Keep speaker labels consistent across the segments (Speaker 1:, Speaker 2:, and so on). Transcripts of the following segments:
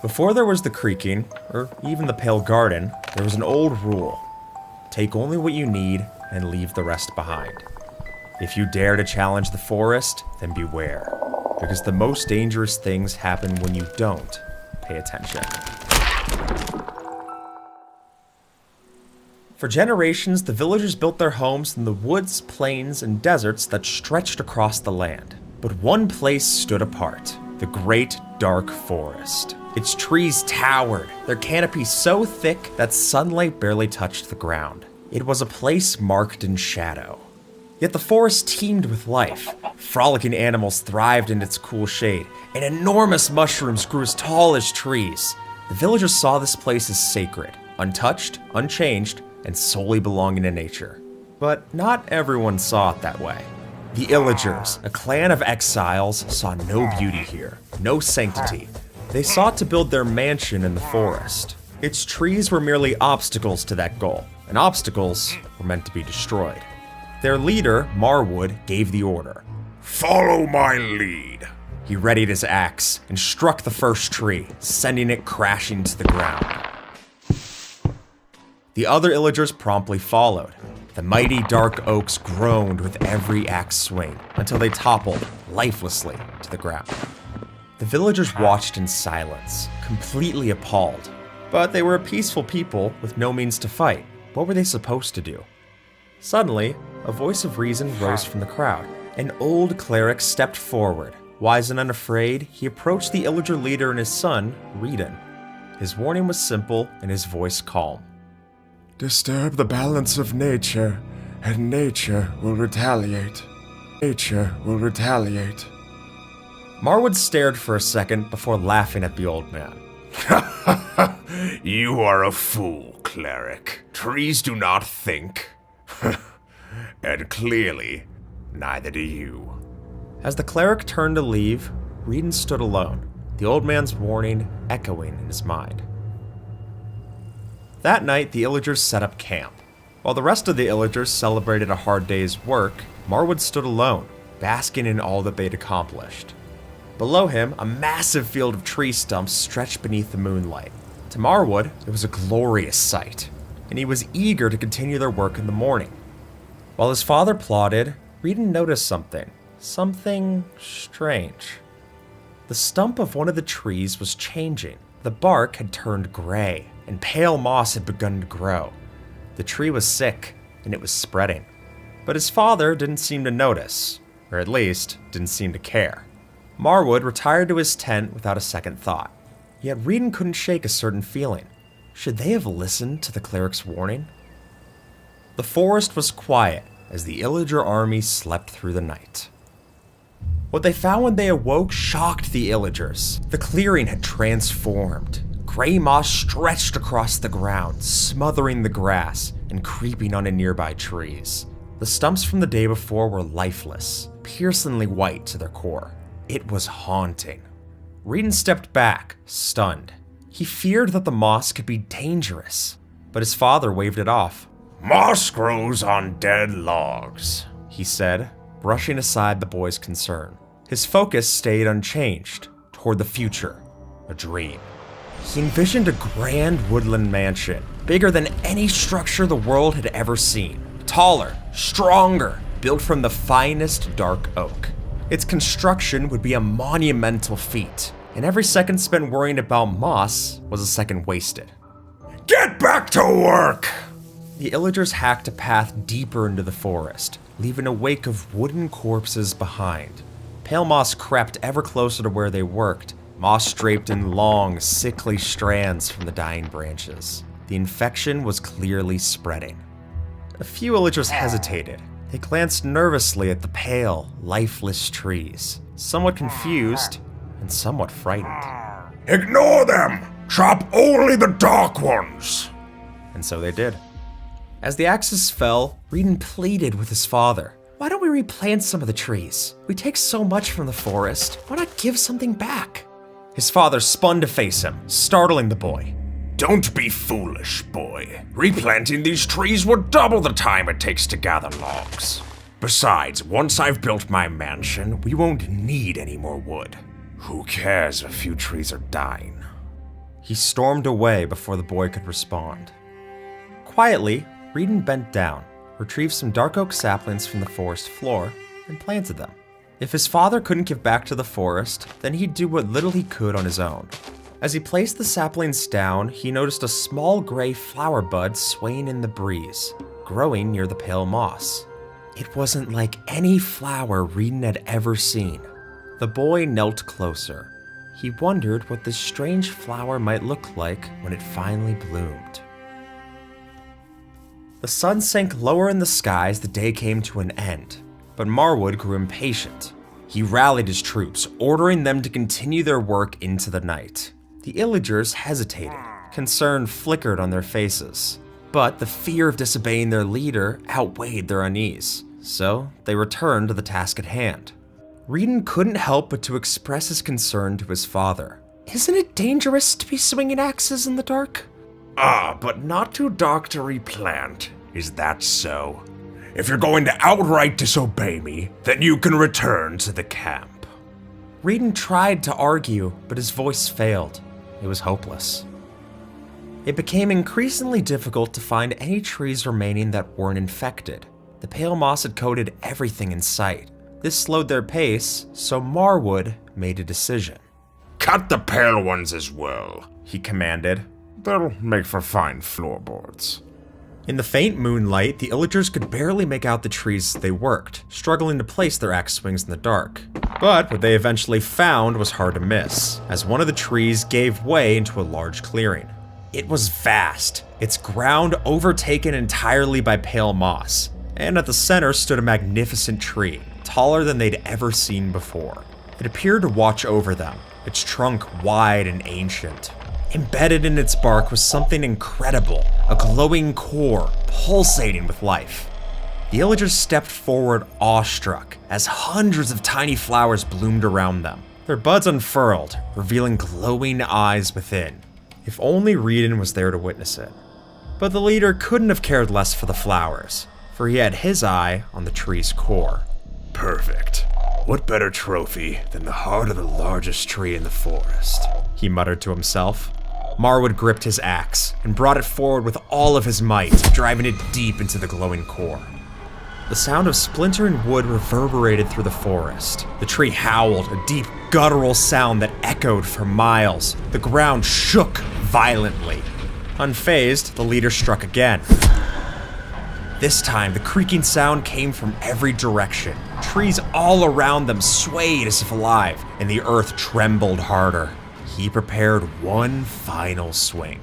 Speaker 1: Before there was the Creaking, or even the Pale Garden, there was an old rule. Take only what you need and leave the rest behind. If you dare to challenge the forest, then beware, because the most dangerous things happen when you don't pay attention. For generations, the villagers built their homes in the woods, plains, and deserts that stretched across the land. But one place stood apart, the Great Dark Forest. Its trees towered, their canopy so thick that sunlight barely touched the ground. It was a place marked in shadow. Yet the forest teemed with life. Frolicking animals thrived in its cool shade, and enormous mushrooms grew as tall as trees. The villagers saw this place as sacred, untouched, unchanged, and solely belonging to nature. But not everyone saw it that way. The Illagers, a clan of exiles, saw no beauty here, no sanctity. They sought to build their mansion in the forest. Its trees were merely obstacles to that goal, and obstacles were meant to be destroyed. Their leader, Marwood, gave the order.
Speaker 2: Follow my lead.
Speaker 1: He readied his axe and struck the first tree, sending it crashing to the ground. The other Illagers promptly followed. The mighty dark oaks groaned with every axe swing until they toppled lifelessly to the ground. The villagers watched in silence, completely appalled. But they were a peaceful people with no means to fight. What were they supposed to do? Suddenly, a voice of reason rose from the crowd. An old cleric stepped forward. Wise and unafraid, he approached the Illager leader and his son, Reedon. His warning was simple and his voice calm.
Speaker 2: Disturb the balance of nature, and nature will retaliate. Nature will retaliate.
Speaker 1: Marwood stared for a second before laughing at the old man.
Speaker 2: You are a fool, cleric. Trees do not think. And clearly, neither do you.
Speaker 1: As the cleric turned to leave, Reedon stood alone, the old man's warning echoing in his mind. That night, the Illagers set up camp. While the rest of the Illagers celebrated a hard day's work, Marwood stood alone, basking in all that they'd accomplished. Below him, a massive field of tree stumps stretched beneath the moonlight. To Marwood, it was a glorious sight, and he was eager to continue their work in the morning. While his father plodded, Reedon noticed something strange. The stump of one of the trees was changing. The bark had turned gray, and pale moss had begun to grow. The tree was sick, and it was spreading. But his father didn't seem to notice, or at least, didn't seem to care. Marwood retired to his tent without a second thought. Yet Reedon couldn't shake a certain feeling. Should they have listened to the cleric's warning? The forest was quiet as the Illager army slept through the night. What they found when they awoke shocked the Illagers. The clearing had transformed. Gray moss stretched across the ground, smothering the grass and creeping onto nearby trees. The stumps from the day before were lifeless, piercingly white to their core. It was haunting. Reedon stepped back, stunned. He feared that the moss could be dangerous, but his father waved it off.
Speaker 2: Moss grows on dead logs,
Speaker 1: he said, brushing aside the boy's concern. His focus stayed unchanged, toward the future, a dream. He envisioned a grand woodland mansion, bigger than any structure the world had ever seen. Taller, stronger, built from the finest dark oak. Its construction would be a monumental feat, and every second spent worrying about moss was a second wasted.
Speaker 2: Get back to work!
Speaker 1: The Illagers hacked a path deeper into the forest, leaving a wake of wooden corpses behind. Pale moss crept ever closer to where they worked, moss draped in long, sickly strands from the dying branches. The infection was clearly spreading. A few Illagers hesitated. They glanced nervously at the pale, lifeless trees, somewhat confused and somewhat frightened.
Speaker 2: Ignore them! Chop only the dark ones!
Speaker 1: And so they did. As the axes fell, Reedon pleaded with his father. Why don't we replant some of the trees? We take so much from the forest. Why not give something back? His father spun to face him, startling the boy.
Speaker 2: Don't be foolish, boy. Replanting these trees will double the time it takes to gather logs. Besides, once I've built my mansion, we won't need any more wood. Who cares if a few trees are dying?
Speaker 1: He stormed away before the boy could respond. Quietly, Reedon bent down, retrieved some dark oak saplings from the forest floor, and planted them. If his father couldn't give back to the forest, then he'd do what little he could on his own. As he placed the saplings down, he noticed a small gray flower bud swaying in the breeze, growing near the pale moss. It wasn't like any flower Reedon had ever seen. The boy knelt closer. He wondered what this strange flower might look like when it finally bloomed. The sun sank lower in the sky as the day came to an end, but Marwood grew impatient. He rallied his troops, ordering them to continue their work into the night. The Illagers hesitated. Concern flickered on their faces. But the fear of disobeying their leader outweighed their unease, so they returned to the task at hand. Reedon couldn't help but to express his concern to his father. "Isn't it dangerous to be swinging axes in the dark?"
Speaker 2: But not too dark to replant. Is that so? If you're going to outright disobey me, then you can return to the camp."
Speaker 1: Reedon tried to argue, but his voice failed. It was hopeless. It became increasingly difficult to find any trees remaining that weren't infected. The pale moss had coated everything in sight. This slowed their pace, so Marwood made a decision.
Speaker 2: "Cut the pale ones as well," he commanded. "They'll make for fine floorboards."
Speaker 1: In the faint moonlight, the Illagers could barely make out the trees as they worked, struggling to place their axe swings in the dark. But what they eventually found was hard to miss, as one of the trees gave way into a large clearing. It was vast, its ground overtaken entirely by pale moss, and at the center stood a magnificent tree, taller than they'd ever seen before. It appeared to watch over them, its trunk wide and ancient. Embedded in its bark was something incredible, a glowing core pulsating with life. The Illagers stepped forward awestruck as hundreds of tiny flowers bloomed around them. Their buds unfurled, revealing glowing eyes within. If only Reedon was there to witness it. But the leader couldn't have cared less for the flowers, for he had his eye on the tree's core.
Speaker 2: "Perfect. What better trophy than the heart of the largest tree in the forest?"
Speaker 1: he muttered to himself. Marwood gripped his axe and brought it forward with all of his might, driving it deep into the glowing core. The sound of splintering wood reverberated through the forest. The tree howled, a deep, guttural sound that echoed for miles. The ground shook violently. Unfazed, the leader struck again. This time, the creaking sound came from every direction. Trees all around them swayed as if alive, and the earth trembled harder. He prepared one final swing.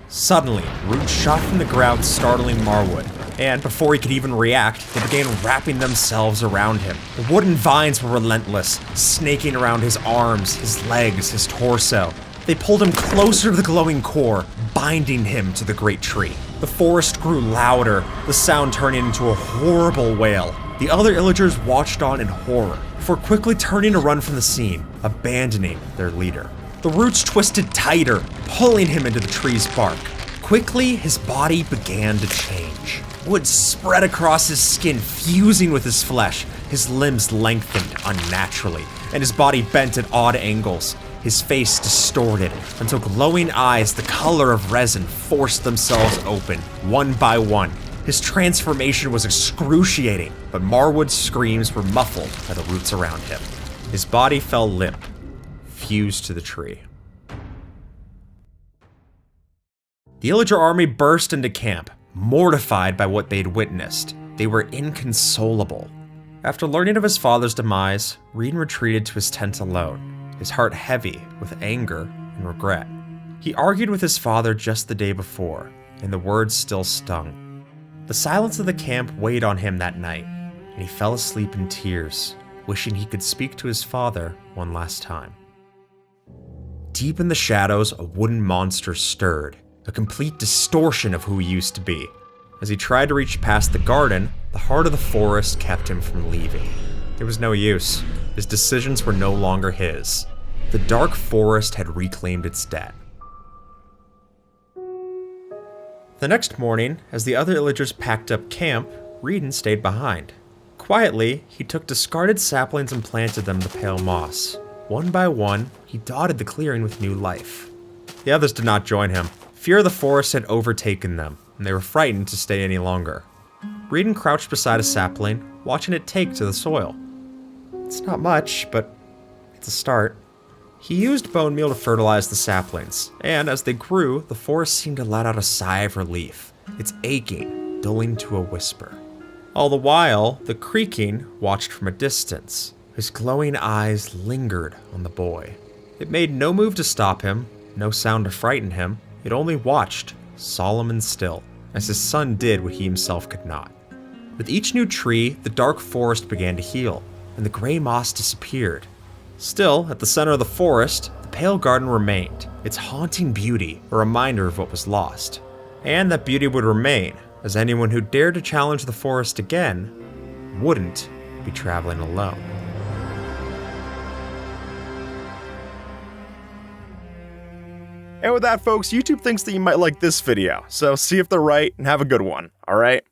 Speaker 1: Suddenly, roots shot from the ground, startling Marwood, and before he could even react, they began wrapping themselves around him. The wooden vines were relentless, snaking around his arms, his legs, his torso. They pulled him closer to the glowing core, binding him to the great tree. The forest grew louder, the sound turning into a horrible wail. The other Illagers watched on in horror, before quickly turning to run from the scene, abandoning their leader. The roots twisted tighter, pulling him into the tree's bark. Quickly, his body began to change. Wood spread across his skin, fusing with his flesh. His limbs lengthened unnaturally, and his body bent at odd angles. His face distorted until glowing eyes the color of resin forced themselves open, one by one. His transformation was excruciating, but Marwood's screams were muffled by the roots around him. His body fell limp, fused to the tree. The Illager army burst into camp, mortified by what they'd witnessed. They were inconsolable. After learning of his father's demise, Reedon retreated to his tent alone, his heart heavy with anger and regret. He argued with his father just the day before, and the words still stung. The silence of the camp weighed on him that night, and he fell asleep in tears, wishing he could speak to his father one last time. Deep in the shadows, a wooden monster stirred, a complete distortion of who he used to be. As he tried to reach past the garden, the heart of the forest kept him from leaving. There was no use. His decisions were no longer his. The dark forest had reclaimed its debt. The next morning, as the other Illagers packed up camp, Reedon stayed behind. Quietly, he took discarded saplings and planted them in the pale moss. One by one, he dotted the clearing with new life. The others did not join him. Fear of the forest had overtaken them, and they were frightened to stay any longer. Reedon crouched beside a sapling, watching it take to the soil. It's not much, but it's a start. He used bone meal to fertilize the saplings, and as they grew, the forest seemed to let out a sigh of relief, its aching dulling to a whisper. All the while, the Creaking watched from a distance. His glowing eyes lingered on the boy. It made no move to stop him, no sound to frighten him. It only watched, solemn and still, as his son did what he himself could not. With each new tree, the dark forest began to heal, and the gray moss disappeared. Still, at the center of the forest, the pale garden remained, its haunting beauty a reminder of what was lost. And that beauty would remain, as anyone who dared to challenge the forest again wouldn't be traveling alone.
Speaker 3: And with that, folks, YouTube thinks that you might like this video, so see if they're right and have a good one, alright?